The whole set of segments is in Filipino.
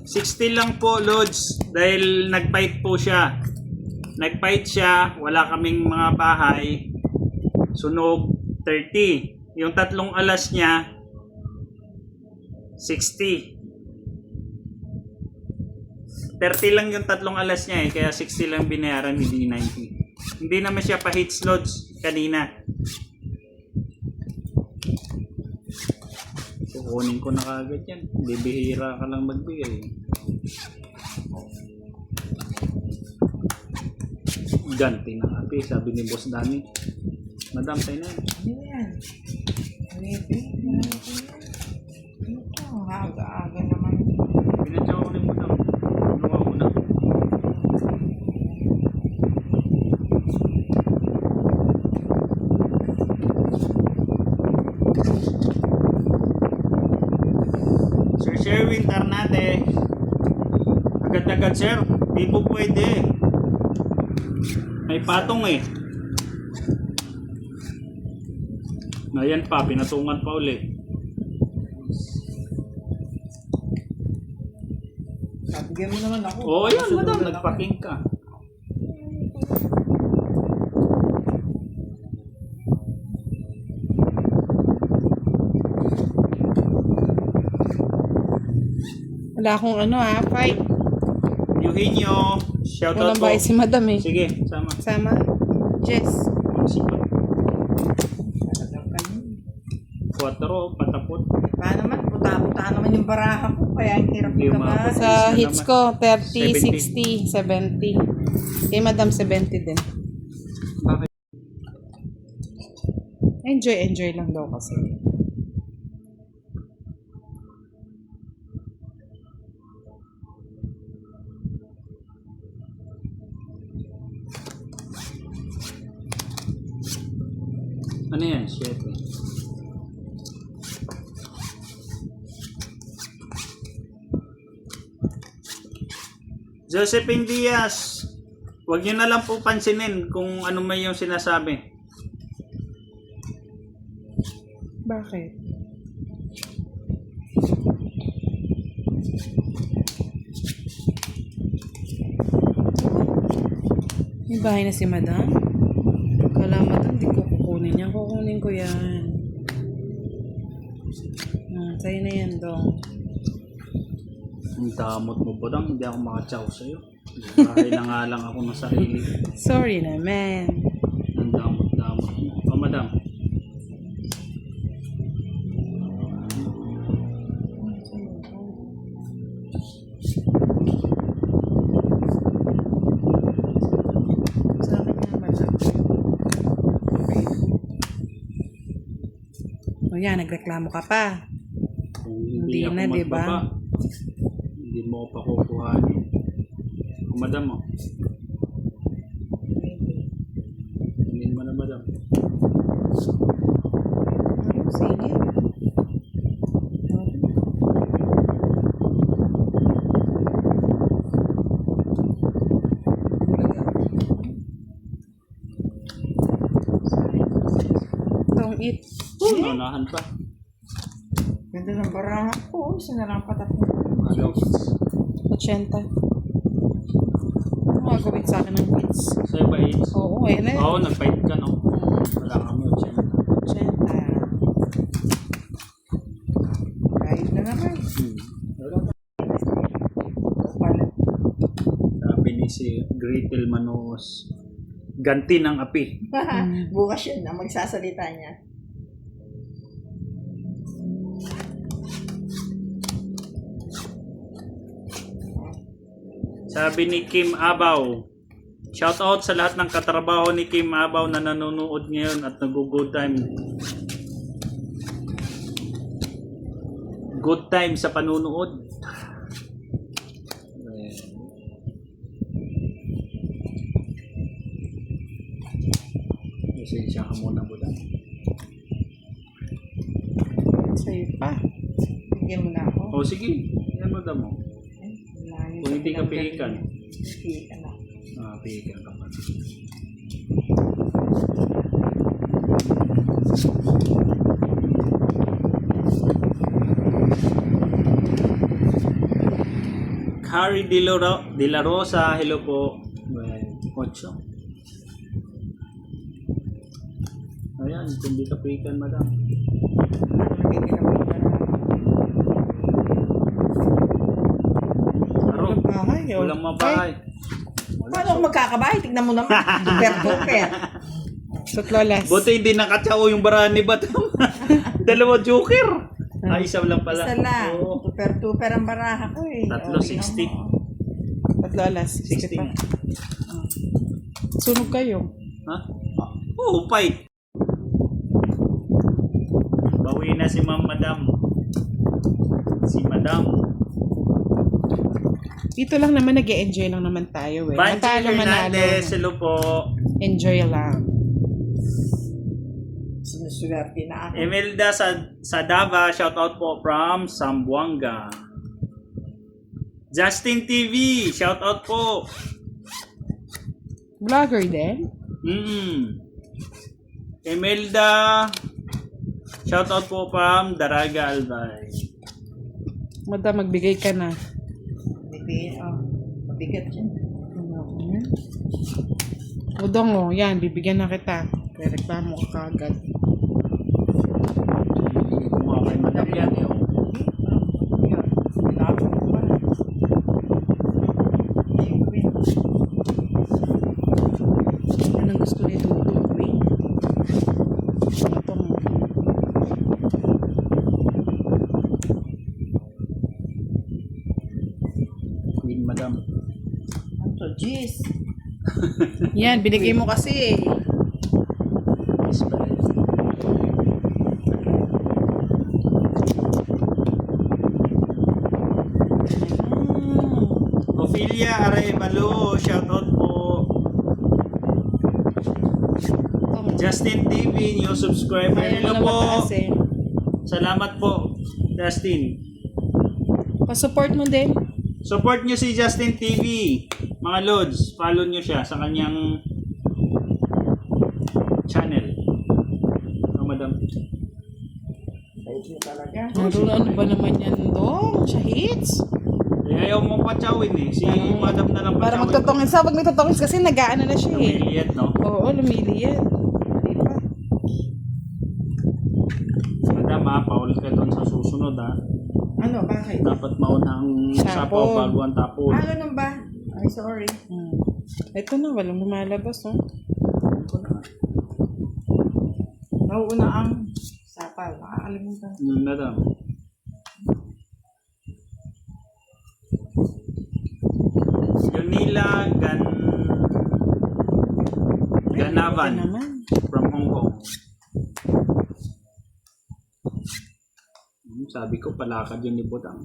$60 lang po, Lods, dahil nag-fight po siya. Nag-fight siya, wala kaming mga bahay. Sunog 30. Yung 3 alas niya 60. 30 lang yung 3 alas niya kaya 60 lang binayaran, hindi 90. Hindi naman siya pa-hits, Lods, kanina. Kukunin ko na kagad yan. Bibihira ka lang magbigay. Ganti ng api, sabi ni Boss Danny. Madam, tayo na yan. Ano yan? Maybe. Ito, aga-aga naman. Pinadya ko ni Madam. Ano ka muna? Sir Sherwin Tarnate. Agad-agad, sir. Di po pwede. May patong eh. Ayan pa, pinatungan pa ulit. Bigyan mo naman ako. Oo, yan, Madam. Nagpaking ka. Wala akong ano fight. Eugenio, shout out Walang po. bahay si Madam eh. Sige, sama. Sama. Jess. Sipat. Talagang kayo. 4, patapot. Paano naman? Puta-puta naman yung baraha ko. Kaya ang hirap Yung ka ba? mga- Sa na hits naman. ko, 30, 70. 60, 70. Kay Madam, 70 din. Bakit? Enjoy lang daw kasi. Ano yan? 7. Josephine Diaz, huwag nyo na lang po pansinin kung ano may yung sinasabi. Bakit? May bahay na si Madam? Kala Madam, di ko kukunin yan. Kukunin ko yan. Sa'yo na yan, dong. Ang damot mo po lang, hindi ako makatsaw sa'yo. Bahay na nga lang ako ng sarili. Sorry naman. Ang damot-damot mo. Oh, Madam. Sa akin na, Madam. O yan, nagreklamo ka pa. Kung Hindi ako na, di ba? magbaba, hindi mo ko pa kukuhanin. Oh, Madam, oh. Hindi mo na, Madam. Sige. Don't eat. Naunahan pa. Ganda ng baraha ko. Isa na lang patatlo. Ano? 80. Ano gagawin sa akin ng hits? Sa'yo ba, Ace? Oo, ayun na. Oo, nag-fight ka, no? Wala kami, 80. 80. Kahit na naman. Wala pa. Pala. Sabi ni si Gretel Manos, ganti ng api. Bukas yun na magsasalita niya. Sabi ni Kim Abaw, shout out sa lahat ng katrabaho ni Kim Abaw na nanonood ngayon at nag-good time. Good time sa panunood. Pasensya ka muna, Buda. Sa'yo pa. Bigyan mo na ako. O sige, yan mo damo. Layo. Kung hindi ka pihikan. Pihikan na. Pihikan ka pa. Harry De La Rosa, hello po. 8. Ayan, hindi ka pihikan, madam. Aro, Walang bahay. walang mabahay. Paano kung magkakabahay? Tignan mo naman. Super. Sotlolas. Buti hindi nakachao yung barahan ni Batam. 2 joker. Isa lang pala. Isa lang. Oo. Super ang baraha ko eh. 3, 60. Sotlolas. 60. Sunog kayo. Ha? Oo, fight. Bawi na si Madam. Si Madam. Dito lang naman nag-e-enjoy lang naman tayo eh. Banji Matalo manalo. Hernandez, hello po. Enjoy lang. Sinuswerte na ako. Emelda sa Dava, shout out po from Zamboanga. Justin TV, shout out po. Vlogger din? Emelda, shout out po from Daraga Albay. Madam, magbigay ka na. Mabigat yan. Udong oh, yan, bibigyan na kita. Kaya reklamo ka kagad. Kumuha kay Madam yan. Anong gusto ni Dudong, Queen? Ito mo. Queen Madam. Ano to? Jeez. Yan, binigay mo kasi eh. Yes, pala. Ophelia Arevalo, shout out po. Justin TV, new subscriber. Ayaw Hello na po. mataas eh. Salamat po, Justin. Pa-support mo din. Support nyo si Justin TV. Mga Lods, follow nyo siya sa kanyang channel. Oh, madam. Bait mo talaga. Ano ba naman yan, Dong? Siya hits? Eh, ayaw mo pachawin eh. Si madam na lang Para pachawin. magtotongis. Sa pag nagtotongis kasi nag-aano na siya eh. Lumiliit, no? Oo, lumili yan. Di ba? Madam, paul ka doon sa susunod, ha? Ano? Bakit? Dapat maunang sapaw Sapon. bago ang tapon. Ganun ba? Ay, sorry. Ito na, walang lumalabas, oh. Nauuna ang sapal. Makakalimutan. Madam. Yunila Ganavan Ito naman. from Hong Kong. Sabi ko, palakad yun ni Butang.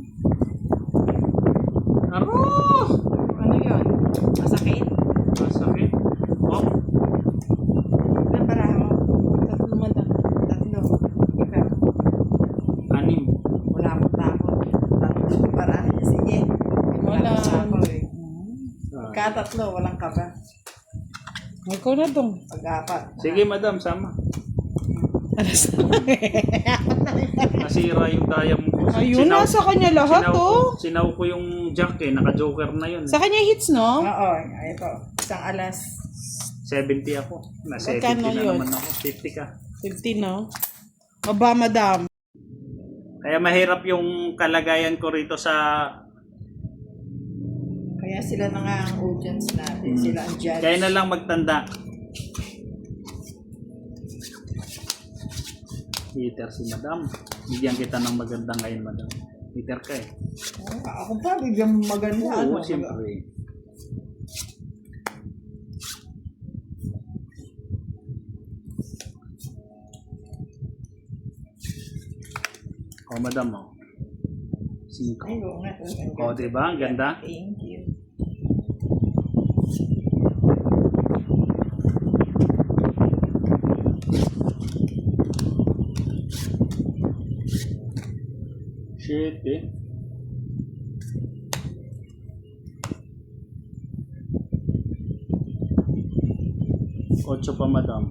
Aro! Ano yun? Masakit? Masakit. Oh, Ilan baraha mo? Tatlo madam. 3. Ikaw? 6. Wala akong takot. 3 baraha niya. Sige. Wala. Ako eh. Ah, Katatlo, walang kaba. Ikaw na, Dong. Pag-apat. sige, madam, sama. Alas Nasira yung daya mo. Ayun na, sa kanya lahat, oh. Sinaw ko yung jack eh. Naka-joker na yun. Sa kanya hits, no? Oo. Ito. Isang alas. 70 ako. Na 70 Magkano na yun? naman ako. 50 ka. 50, no? Aba, madam. Kaya mahirap yung kalagayan ko rito sa... Kaya sila na nga ang audience natin. Sila ang judge. Kaya na lang magtanda. Peter si madam. Bigyan kita ng maganda ngayon, madam. Peter ka eh. Ako pa, bigyan maganda. Oo, ano? siyempre. Oh, madam, oh. 5. Ay, oo nga. Oh, diba? Ang ganda. Thank you. Shit, eh. 8 pa, madam.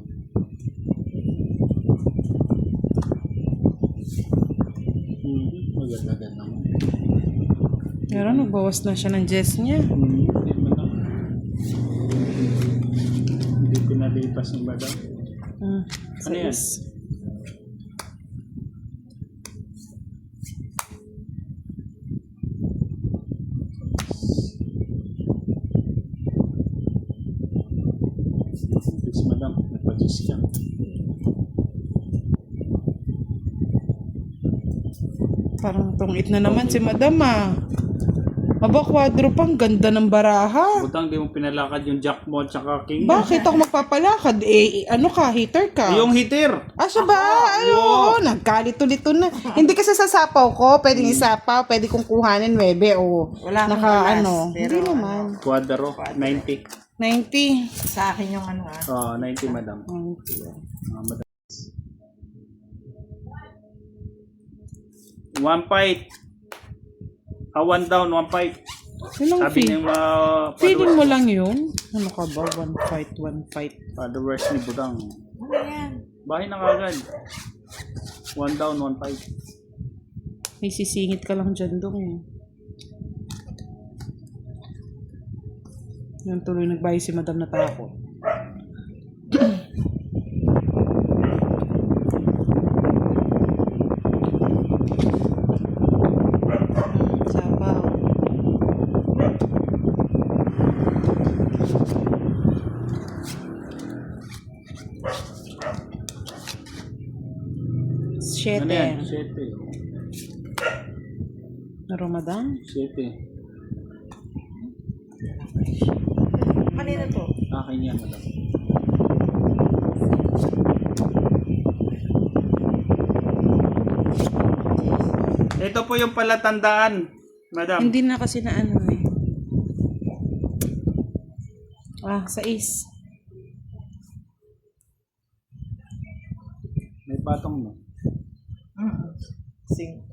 Agad-agad naman. Pero nagbawas na siya ng Jess niya. Hindi, madam. Hindi pinalipas ni madam. Sa Ano yan? is. Please, madam. Nagpa-Jess ka. Parang tungit na naman si Madam ah. Aba, kwadro pang ganda ng baraha. Butang, di mo pinalakad yung jack mo at saka king mo. Bakit ako magpapalakad? Ano ka, hater ka? Yung hitter. Siya ba? Ay, oo, nagkalito-lito na. Hindi kasi sa sapaw ko, pwedeng isapaw, pwede kong kuhanin 9 o Wala akong naka alas, ano. pero Hindi naman. Quadro. 90. 90. Sa akin yung ano ah. 90, madam. 90. Madam. 1 fight. 1 down, 1 fight. Yun ang Sabi feel. ng mga Feeling mo lang yun? Ano ka ba? One fight. followers ni Budang. Ano yan? Bahay na kagad. 1 down, 1 fight. May sisingit ka lang dyan dong eh. Yan tuloy nagbahay si Madam na takot. Sabaw. Ano yan? Siyete. 7. Na Ramadan? 7. Kanina to. Akin yan, madam. Ito po yung palatandaan, madam. Hindi na kasi na ano eh. Sa is. May patong mo. Sing.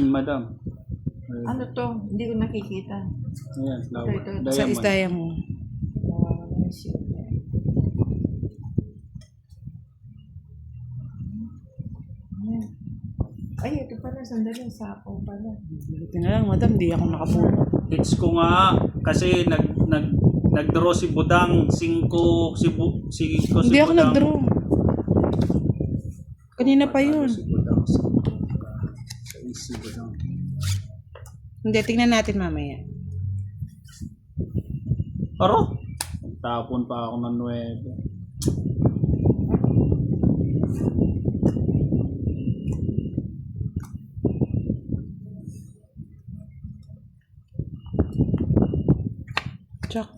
Madam. Ano to? Hindi ko nakikita. Ayan, flower. Ito. Sa is diamond. Ay, ito pala. Sandali. Sapaw pala. Buti na lang, Madam, di ako nakapuno. Hits ko nga kasi nag-draw si Budang 5 si Hindi ako Budang. nag-draw. Kanina pa yun. Si Budang si Budang. Hindi, tingnan natin mamaya. Aro? Tapon pa ako ng 9. Jack.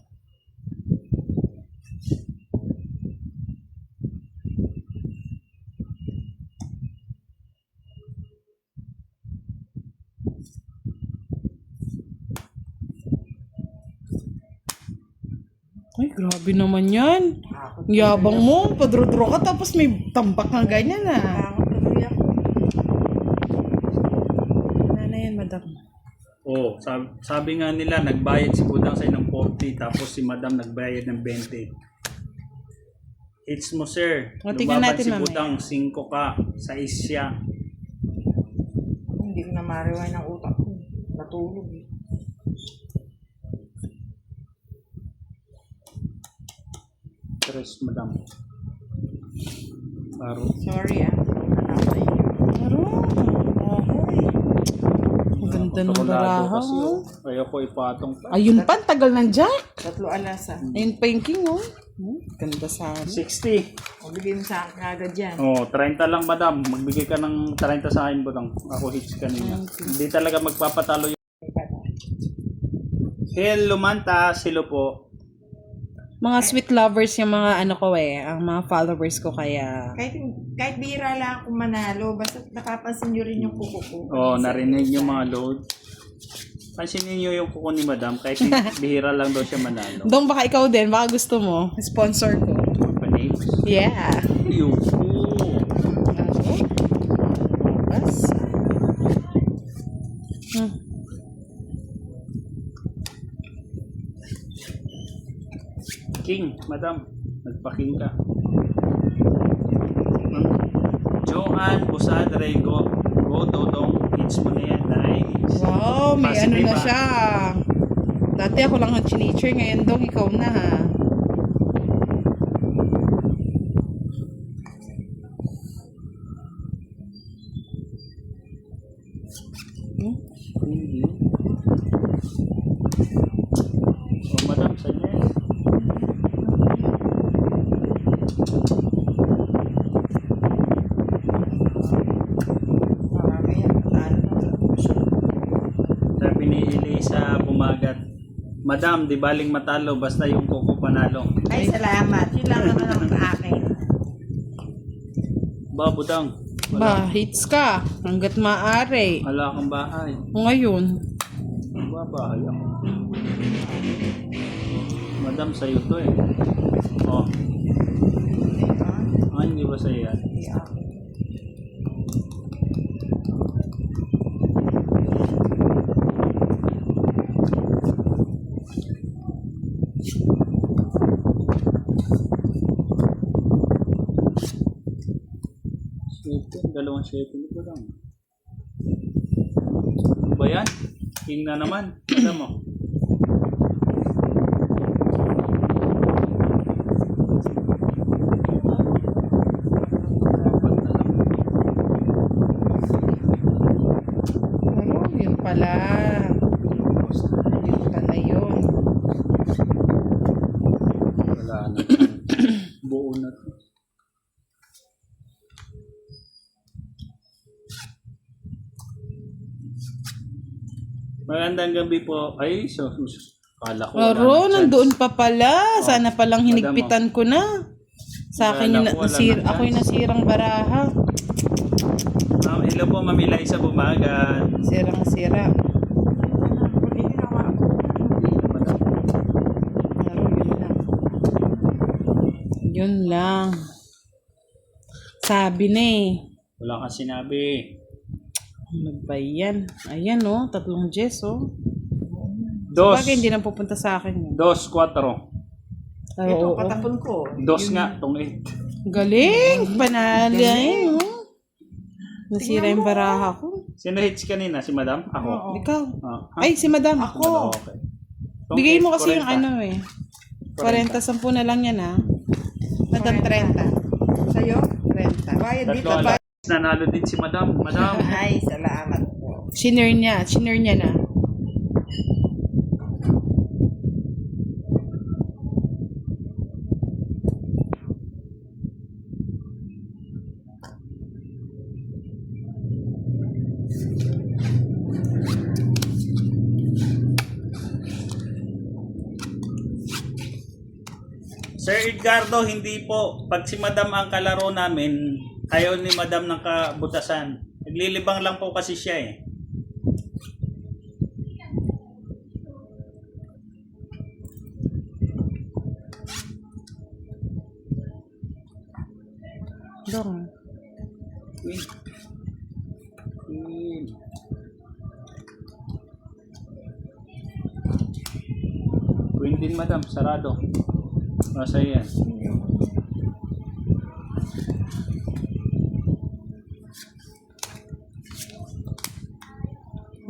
Ay, grabe naman yan. Yabang mo, padro-dro ka tapos may tambak na ganyan ah. Takot tuloy ako. Ano na yan, Madam? Oh, sabi nga nila nagbayad si Budang sa ng 40 tapos si Madam nagbayad ng 20. Hits mo, sir. O, tingnan Lumaban natin si mamaya. Budang 5 ka sa isya. Hindi ko na mariway ng utak ko. Natulog eh. Tres, Madam. Paro. Sorry ah. Anak sa inyo. Pero, ang ganda ng baraha. Kasi, Oh. ayoko ipatong pa. Ayun pa, ang tagal ng Jack. 3 alas ah. Ayun pa yung king, oh. Ganda sana. 60. O, bigay mo sa akin agad yan. Oh, 30 lang, Madam. Magbigay ka ng 30 sa akin, Budang. Ako hits kanina. Hindi talaga magpapatalo yung Hello, Manta. Silo po. Mga sweet lovers yung mga ano ko eh, ang mga followers ko kaya. Kahit bihira lang akong manalo, basta nakapansin nyo rin yung kuko ko. Oh, narinig yung mga load. Pansinin niyo yung kuko ni Madam. Kahit bihira lang daw siya manalo. Dong, baka ikaw din, baka gusto mo. Sponsor ko. Company. Yeah. Yung Bas. King, madam. Nagpa-king ka. Joanne Busadre, go. Go, Dodong. Hits mo na yan. Nice. Wow, may ano Positive, na ah. siya. Dati ako lang ang chinicher, ngayon dong ikaw na ha. Hindi. Oh, madam, saan yan? Marami yan. Sabi ni Elisa Bumagat, Madam, di baling matalo, basta yung kuko panalo. Ay, salamat. Yun lang naman ang sa akin. Ba, budang. Ba, hits ka. Hanggat maaari. Wala kang bahay. Ngayon, Ba, bahay ako. Madam, sa'yo to eh. Oh, hindi ba sa'yo yan? Dalawang 7 nito lang. Ano ba yan? King na naman. Alam mo. oh, yun pala. Yun pala yun. Wala na. Buo na to. Magandang gabi po. Ay, kala ko wala Aro, na chance. nandoon pa pala. Sana palang hinigpitan ko na. Sa akin yung Wala ko, wala nasir, na ako yung chance. nasirang baraha. Hello po, Mami Liza Bumagan. Sirang-sira. Hindi na ako. Aro, yun lang. Yun lang. Sabi na eh. Wala kang sinabi. Ano ba yan? Ayan oh, 3 Jess oh. Dos. Bagay hindi na pupunta sa akin yun. 2, 4. Ito, Oo, patapon ko. 2 nga, tong 8. galing! Panalo yan oh. Nasira yung baraha ko. Sino hits kanina? Si Madam? Ako. Oo. Ikaw. Ah, ha? Ay, si Madam. Ako. Okay. Tong Bigay 8, mo kasi yung 40. ano eh. 40, 10 na lang yan ah. Madam 30. Sa'yo? 30. Bayad dito. Tatlo alas. Nanalo din si Madam. Madam. Ay, salamat po. Shinare niya na. Sir Edgardo, hindi po. Pag si Madam ang kalaro namin, ayaw ni Madam ng kabutasan. Naglilibang lang po kasi siya eh. Dong. Queen. Queen. Queen din, Madam. Sarado. Nasa yan.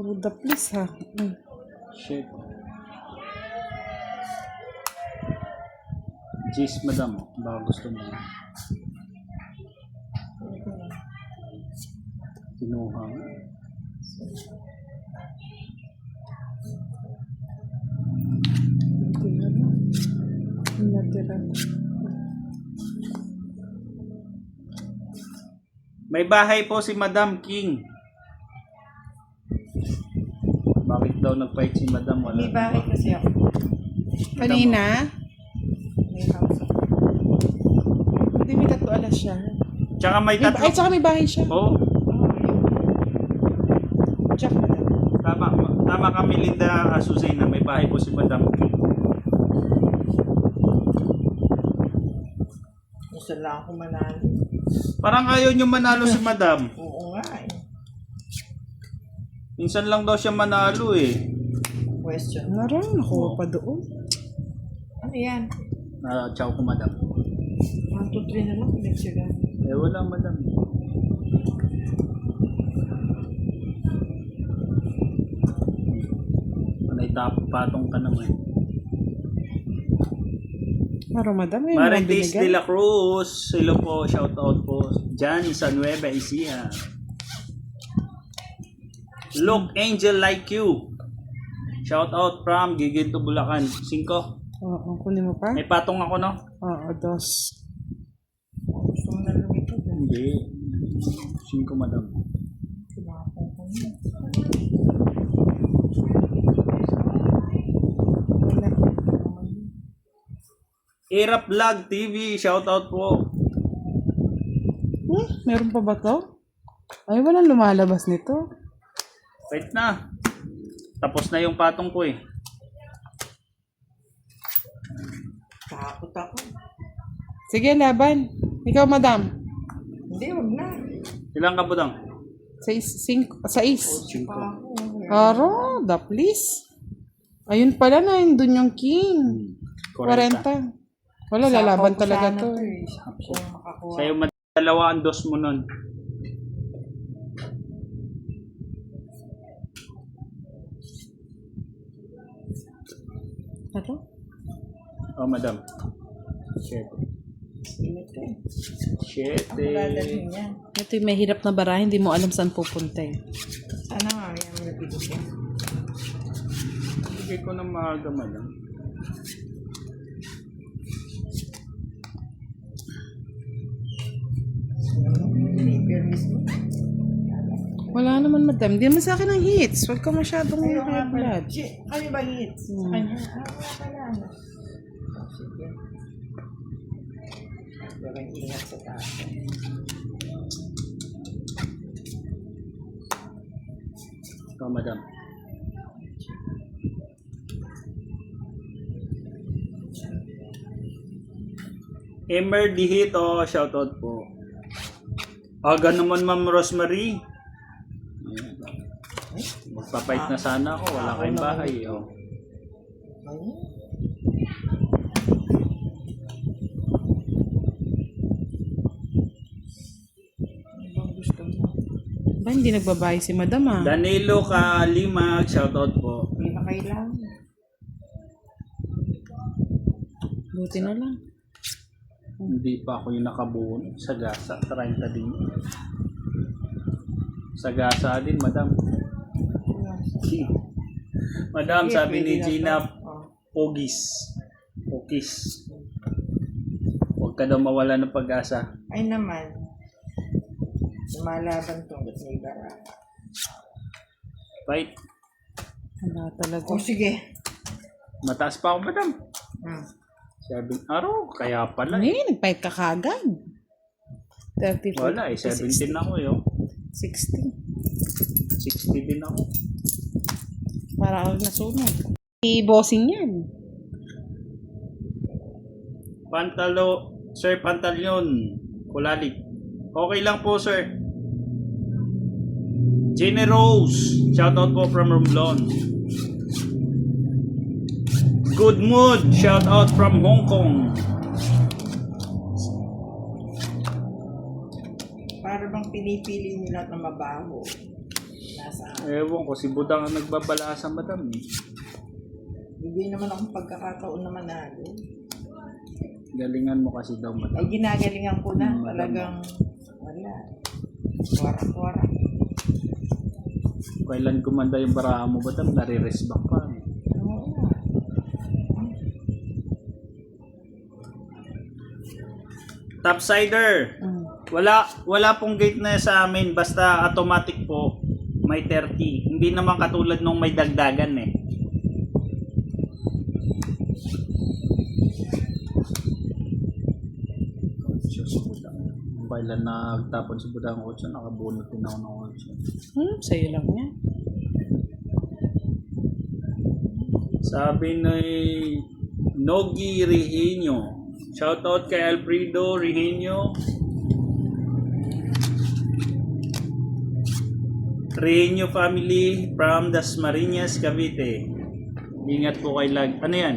Ruda please ha. Shit. Jeez, Madam. Baka gusto mo. Kinuha nga. May bahay po si Madam King. Bakit daw nag-fight si Madam? Wala. May bahay kasi ako. Kanina? May house ako. Hindi, may 3 alas siya. Tsaka may Ay, tatlo. tsaka may bahay siya. Oh, Check mo lang. tama kami Linda Azucena. May bahay po si Madam King. Gusto lang ako manalo. Parang ayaw niyo manalo si Madam. Oo nga eh. Minsan lang daw siya manalo eh. Question. Naroon, nakuha pa doon. Ano yan? Chow ko, madam. 1, 2, 3 na lang. Pinagsiga. Wala, madam. Panay patong ka naman. Maro, madam. Yung Marites de binigay. la Cruz. Hello po, shout out po. Jan sa Nueva Ecija. Look, angel like you. Shout out from Giginto, Bulacan. 5. Oo, kunin mo pa? May patong ako, no? Oo, 2. Gusto mo na lumipad. Hindi. 5, madam. Sinapong ko na. Wala. Era Vlog TV, shout out po. Meron pa ba to? Ay, walang lumalabas nito. Wait na. Tapos na yung patong ko eh. Takot ako. Sige, laban. Ikaw, madam. Hindi, wag na. Ilang ka, budang? 6. Pa ako. Aro, the please. Ayun pala na, doon yung king. 40. Wala, lalaban Sapaw ko talaga sana to. Kung makakuha. Sa'yo, dalawa ang dos mo nun. Ano? Oh, madam. 7. Init ko eh. 7. Ang dadalhin niya. Ito yung may hirap na baraha, hindi mo alam saan pupunta eh. Sana nga, yan mo nabibigyan. Bigay ko ng maaga, madam. Permis mo. Wala naman, madam. Hindi naman sa akin ang hits. Huwag ka masyadong Ayaw nga high pala. blood. Kami ba hits? Sa kanya? Wala pala. Sige. Gawin ingat sa taas. Oh, madam. Emer Dihito, shout out po. Aga naman, Ma'am Rosemary. Ayan. Magpapait na sana ako. Wala kayong bahay. Oh. Ayun. Ano bang gusto mo? Ba, hindi nagbabayad si madam ah. Danilo Kalimag, shout out po. Hindi na kailangan. Buti na lang. Hindi pa ako yung nakabuo sa gasa. 30 din. Sa gasa din, madam. Madam, Sige, sabi pwede ni na Gina, to. Oh. Pogis. Pogis. Huwag ka daw mawala ng pag-asa. Ay naman. Lumalaban to. Ba't may bara? Right? Wala talaga. O sige. Mataas pa ako, madam. 7 araw. Kaya pala. Ano yun? Nagpahit ka kagad. 30, Wala eh. 17 ako eh. Oh. 60. 60 din ako. Para ako nasunog. I-bossing yan. Sir Pantalyon. Kulalik. Okay lang po, sir. Jenny Rose. Shoutout po from Romblon. Good mood. Shoutout from Hong Kong. Para bang pinipili nila na mabaho. Nasa Ewan ko, si Budang ang nagbabalasa, madam. bigay naman akong pagkakataon na manalo. Galingan mo kasi daw, madam. Ay ginagalingan ko na. Talagang wala. Wara-wara. Kailan kumanda yung baraha mo, madam? Nare-resback pa. Oo nga. Topsider. Wala pong gate na sa amin, basta automatic po may 30. Hindi naman katulad nung may dagdagan eh. Kailan nagtapon si Budang 8, nakabunot din ako ng 8. Sa'yo lang yan. Sabi ni Nogi Regenio. Shoutout kay Alfredo Regenio. Regenio family from Dasmariñas, Cavite. Ingat po kay lag. Ano yan?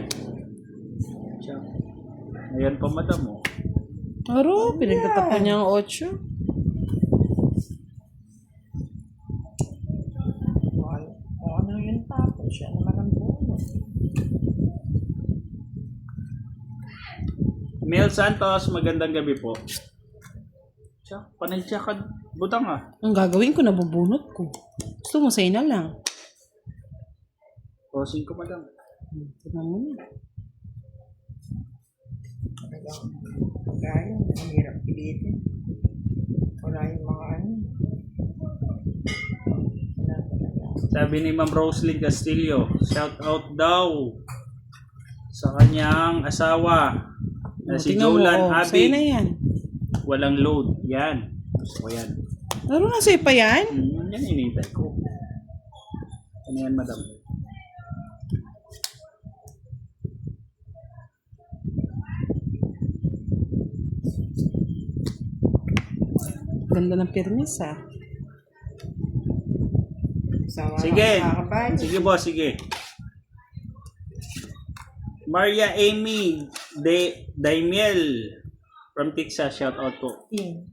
Ayan pa, madam, oh. Aro, pinagtatapan niya ang 8. O ano yun tapos siya naman ang bonus. Mel Santos, magandang gabi po. Siya, panay siya ka, butang ah. Ang gagawin ko, nabubunot ko. Gusto mo, sa'yo na lang. Posing ko, madam. Tignan mo na. Talagang gaya, ang hirap pilitin. Wala yung mga ano. Wala talaga. Sabi ni Ma'am Roslyn Castillo, shout out daw sa kanyang asawa na si Tingnan mo, Jolan oh, Abi. sa'yo na yan. Walang load. Yan. Gusto ko yan. Aro, nasa pa yan? Yan inintay ko. Ano yan, madam? Ganda ng permis, ah. Sawa Sige. ng kakabayo. Sige, boss. Sige. Maria Amy Daimiel from Texas. Shout out po. King.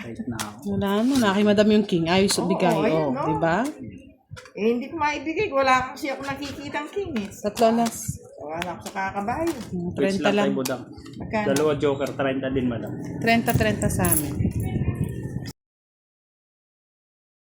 Right now. Wala na, nakimadam yung king. Ayos Oo, bigay. ayun, Oh, no? diba? Eh, hindi ko maibigay. Wala kasi ako nakikitang king eh. Tatlo nas. Wala ako sa kakabayo. Which 30 lang lang. tayo, budang. Magkano? Dalawa joker, 30 din, madam. 30 sa amin.